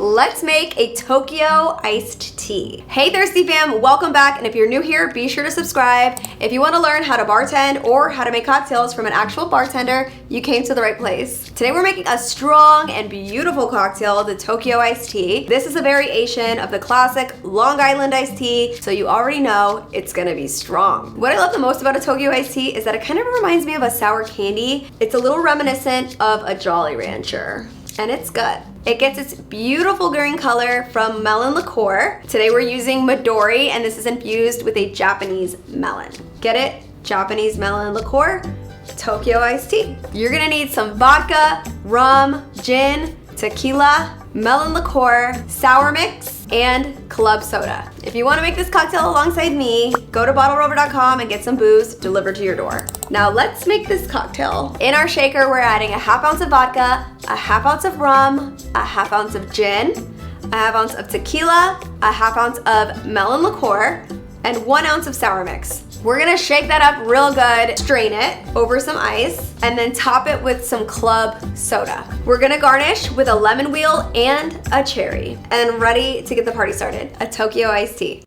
let's make a Tokyo iced tea. Hey Thirsty fam, welcome back, and if you're new here, be sure to subscribe. If you want to learn how to bartend or how to make cocktails from an actual bartender, you came to the right place. Today we're making a strong and beautiful cocktail, the Tokyo iced tea. This is a variation of the classic Long Island iced tea, so you already know it's gonna be strong. What I love the most about a Tokyo iced tea is that it kind of reminds me of a sour candy. It's a little reminiscent of a Jolly Rancher, and it's good. It gets its beautiful green color from melon liqueur. Today we're using Midori, and this is infused with a Japanese melon. Get it? Japanese melon liqueur, Tokyo iced tea. You're gonna need some vodka, rum, gin, tequila, melon liqueur, sour mix, and club soda. If you want to make this cocktail alongside me, go to bottlerover.com and get some booze delivered to your door. Now let's make this cocktail. In our shaker, we're adding a ½ ounce of vodka, a ½ ounce of rum, a ½ ounce of gin, a ½ ounce of tequila, a ½ ounce of melon liqueur, and 1 ounce of sour mix. We're gonna shake that up real good, strain it over some ice, and then top it with some club soda. We're gonna garnish with a lemon wheel and a cherry. And ready to get the party started, a Tokyo iced tea.